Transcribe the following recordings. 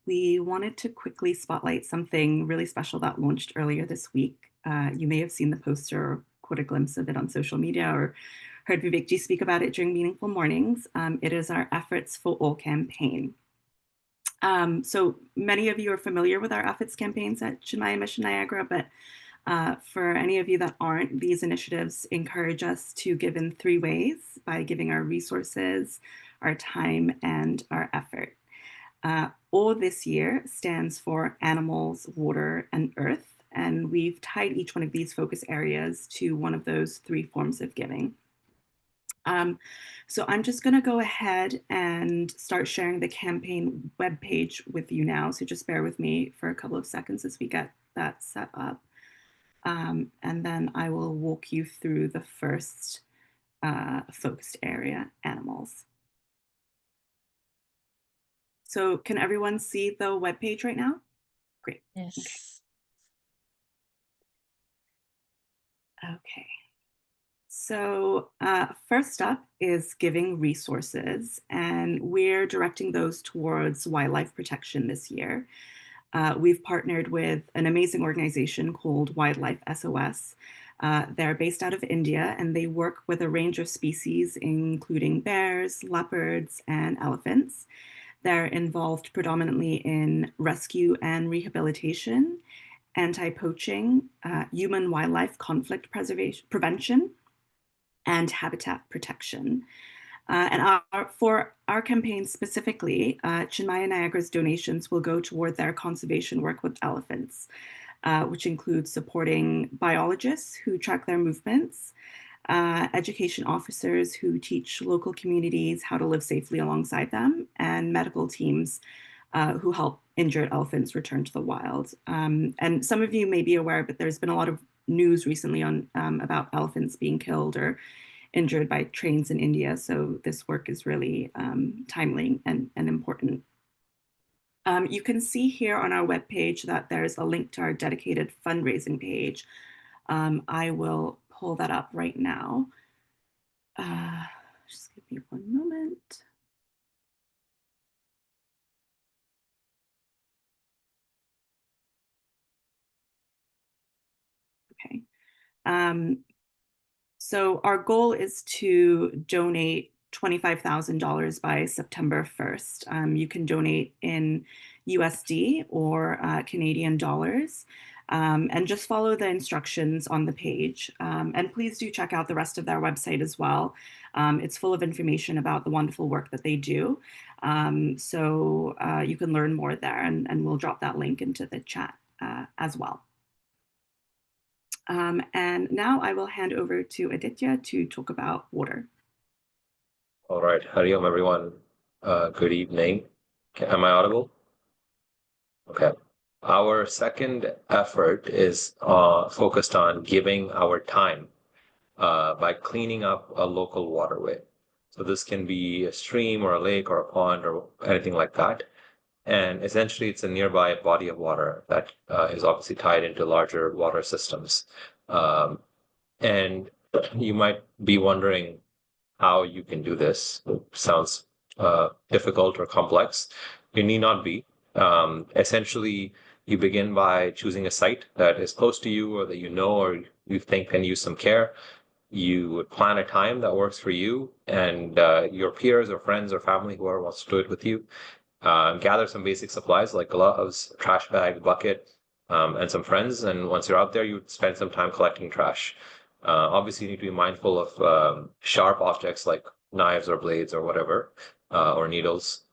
we wanted to quickly spotlight something really special that launched earlier this week. You may have seen the poster or caught a glimpse of it on social media or heard Vivekji speak about it during Meaningful Mornings. It is our Efforts for All campaign. So many of you are familiar with our efforts campaigns at Chinmaya Mission Niagara, but for any of you that aren't, these initiatives encourage us to give in three ways: by giving our resources, our time, and our effort. O this year stands for animals, water, and earth, and we've tied each one of these focus areas to one of those three forms of giving. So I'm just going to go ahead and start sharing the campaign webpage with you now. So just bear with me for a couple of seconds as we get that set up. And then I will walk you through the first focused area, animals. So can everyone see the webpage right now? Great. Yes. Okay. So first up is giving resources, and we're directing those towards wildlife protection this year. We've partnered with an amazing organization called Wildlife SOS. They're based out of India, and they work with a range of species, including bears, leopards, and elephants. They're involved predominantly in rescue and rehabilitation, anti-poaching, human-wildlife conflict prevention, and habitat protection. For our campaign specifically, Chinmaya Niagara's donations will go toward their conservation work with elephants, which includes supporting biologists who track their movements, education officers who teach local communities how to live safely alongside them, and medical teams who help injured elephants return to the wild. And some of you may be aware, but there's been a lot of news recently on about elephants being killed or injured by trains in India. So this work is really timely and important. You can see here on our webpage that there's a link to our dedicated fundraising page. I will pull that up right now. Just give me one moment. Okay. So our goal is to donate $25,000 by September 1st. You can donate in USD or Canadian dollars. And just follow the instructions on the page. And please do check out the rest of their website as well. It's full of information about the wonderful work that they do. So you can learn more there, and we'll drop that link into the chat as well. And now I will hand over to Aditya to talk about water. All right. Hari Om, everyone. Good evening. Am I audible? Okay. Our second effort is focused on giving our time by cleaning up a local waterway. So this can be a stream or a lake or a pond or anything like that. And essentially, it's a nearby body of water that is obviously tied into larger water systems. And you might be wondering how you can do this. It sounds difficult or complex. It need not be. Essentially, you begin by choosing a site that is close to you or that you know or you think can use some care. You would plan a time that works for you and your peers or friends or family, whoever wants to do it with you. Gather some basic supplies like gloves, trash bag, bucket, and some friends. And once you're out there, you would spend some time collecting trash. Obviously, you need to be mindful of sharp objects like knives or blades or whatever, or needles.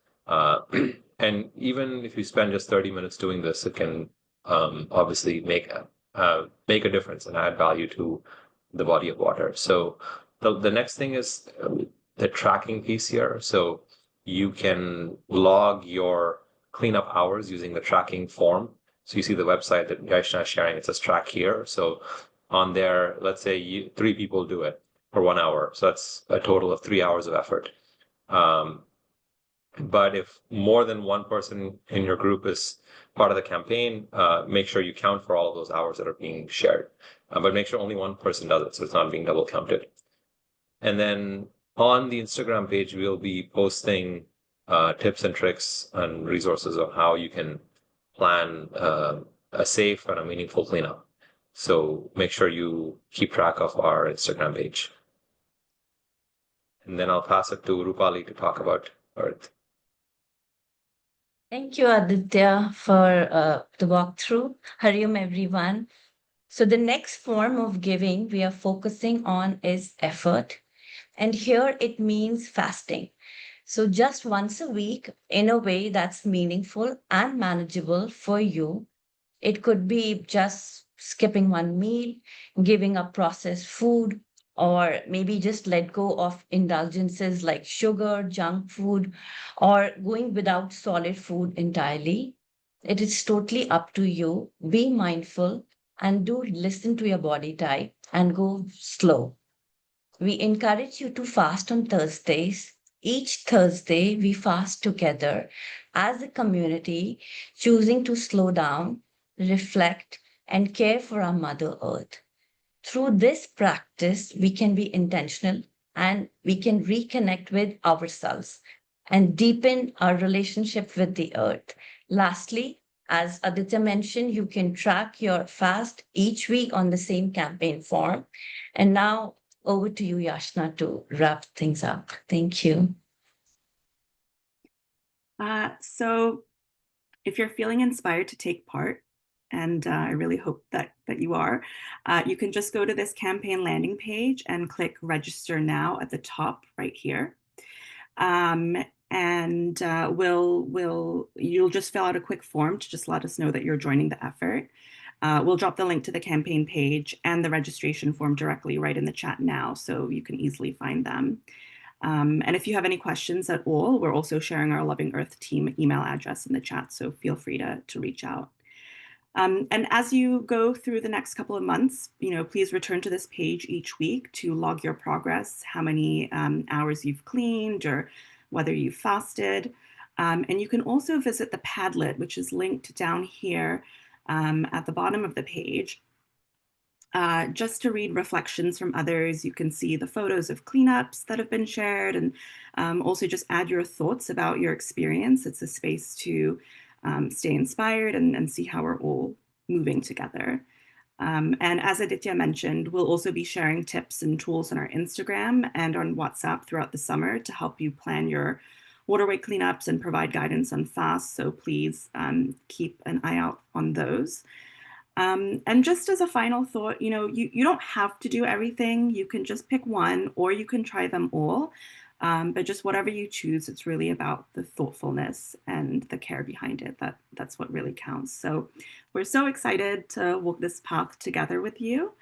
And even if you spend just 30 minutes doing this, it can obviously make a difference and add value to the body of water. So the next thing is the tracking piece here. So you can log your cleanup hours using the tracking form. So you see the website that Yaishna is sharing, it says track here. So on there, let's say 3 people do it for 1 hour. So that's a total of 3 hours of effort. But if more than one person in your group is part of the campaign, make sure you count for all of those hours that are being shared. But make sure only one person does it, so it's not being double counted. And then on the Instagram page, we'll be posting tips and tricks and resources on how you can plan a safe and a meaningful cleanup. So make sure you keep track of our Instagram page. And then I'll pass it to Rupali to talk about Earth. Thank you, Aditya, for the walkthrough. Hariom, everyone. So, the next form of giving we are focusing on is effort. And here it means fasting. So, just once a week in a way that's meaningful and manageable for you. It could be just skipping one meal, giving up processed food, or maybe just let go of indulgences like sugar, junk food, or going without solid food entirely. It is totally up to you. Be mindful and do listen to your body type and go slow. We encourage you to fast on Thursdays. Each Thursday, we fast together as a community, choosing to slow down, reflect, and care for our Mother Earth. Through this practice, we can be intentional and we can reconnect with ourselves and deepen our relationship with the earth. Lastly, as Aditya mentioned, you can track your fast each week on the same campaign form. And now over to you, Yashna, to wrap things up. Thank you. So if you're feeling inspired to take part, and I really hope that you are, you can just go to this campaign landing page and click register now at the top right here. Um, and you'll just fill out a quick form to just let us know that you're joining the effort. We'll drop the link to the campaign page and the registration form directly right in the chat now, so you can easily find them. And if you have any questions at all, we're also sharing our Loving Earth team email address in the chat, so feel free to reach out. And as you go through the next couple of months, please return to this page each week to log your progress, how many hours you've cleaned or whether you've fasted. And you can also visit the Padlet, which is linked down here at the bottom of the page. Just to read reflections from others. You can see the photos of cleanups that have been shared and also just add your thoughts about your experience. It's a space to stay inspired and see how we're all moving together. And as Aditya mentioned, we'll also be sharing tips and tools on our Instagram and on WhatsApp throughout the summer to help you plan your waterway cleanups and provide guidance on fasts. So please keep an eye out on those. And just as a final thought, you don't have to do everything. You can just pick one or you can try them all. But just whatever you choose, it's really about the thoughtfulness and the care behind it. That's what really counts. So we're so excited to walk this path together with you.